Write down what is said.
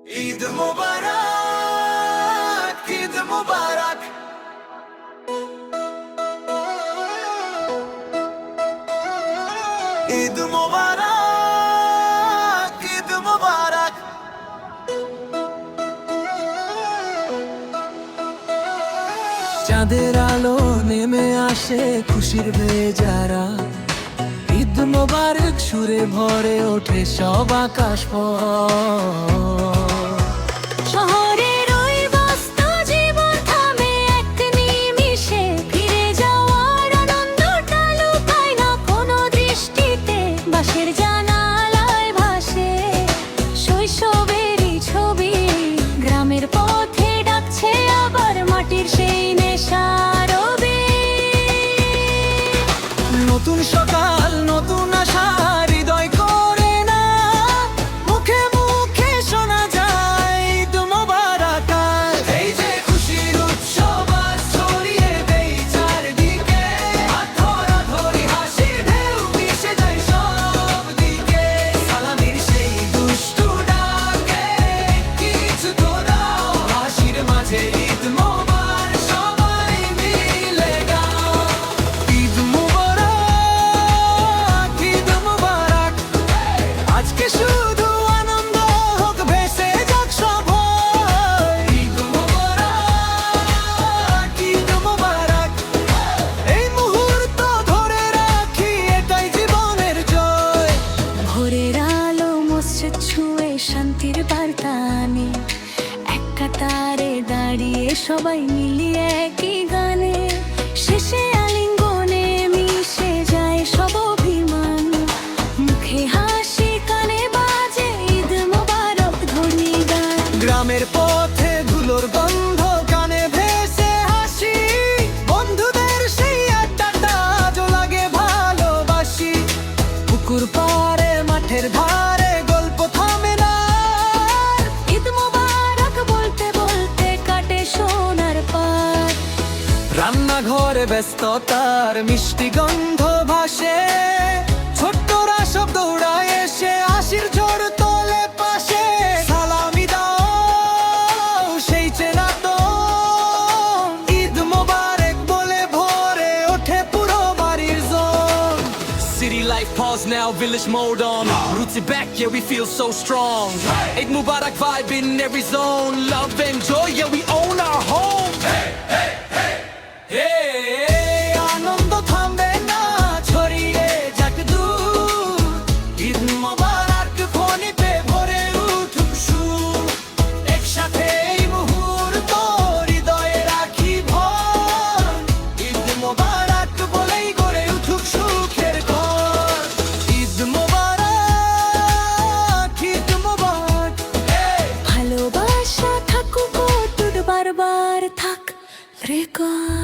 ঈদ মোবারক, ঈদ মোবারক। ঈদ মোবারক, ঈদ মোবারক। চাঁদের আলো নেমে আসে খুশির বেজারা। ঈদ মোবারক সুরে ভরে ওঠে সব আকাশ শহরের ওই ব্যস্ত জীবন থামে এক নিমিষে, ফিরে যাওয়ার আনন্দটা লুকায় না কোনো দৃষ্টিতে। বাঁশের জানালায় ভাসে শৈশবেরই ছবি, গ্রামের পথে ডাকছে আবার মাটির সেই নেশারবি। নতুন সকাল, নতুন আশা হৃদয় করে না, মুখে মুখে শোনা যায় ঈদ মোবারক। এই যে খুশির উৎসব আজ ছড়িয়ে দেই চারদিকে, হাত ধরাধরি হাসির ঢেউ মিশে যায় সব দিকে। সালামির সেই দুষ্টু ডাকে কিছু তো দাও, হাসির মাঝে ঈদ মোবারক সবাই মিলে গাও। ঈদ মোবারক, ঈদ মোবারক। আজকে শুধু আনন্দ হোক, ভেসে যাক সব ভয়। ঈদ মোবারক, ঈদ মোবারক। এই মুহূর্ত ধরে রাখি, এটাই জীবনের জয়। ভোরের আলো মসজিদ ছুঁয়ে শান্তির বার্তা আনে, এক কাতারে দাঁড়িয়ে সবাই মিলিয়ে একই গানে। শেষে আলিঙ্গনে মিশে যায় সব অভিমান, মুখে হাসি কানে বাজে ঈদ মোবারক ধ্বনি গান। গ্রামের পথে ধুলোর গন্ধ, কানে ভেসে হাসি, বন্ধুদের সেই আড্ডাটা আজও লাগে ভালোবাসি। পুকুর পাড়ে মাঠের ধারে গল্প থামে না, ঈদ মোবারক বলতে বলতে কাটে সোনার পার। রান্নাঘরে ব্যস্ততার মিষ্টি গন্ধ ভাসে, ছোট্টরা সব দৌড়ায় এসে হাসির ঝড় তোলে পাশে। সালামি দাও সেই চেনা তো, ঈদ মোবারক বলে ভরে ওঠে পুরো বাড়ির zone. City life pause now, village mode on. Rooted back, yeah, we feel so strong. Eid Mubarak vibe in every zone. Love and joy, yeah, we own our home. Hey, আনন্দ থামবে না, ছড়িয়ে যাক দূর। ঈদ মোবারক ফোনিতে ভরে উঠুক সুর। একসাথে এই মুহূর্ত হৃদয়ে রাখি ভর। ঈদ মোবারক বলেই গড়ে উঠুক সুখের ঘর। ঈদ মোবারক, ঈদ মোবারক। ভালোবাসা থাকুক অটুট, বারবার থাক রেকর্ড।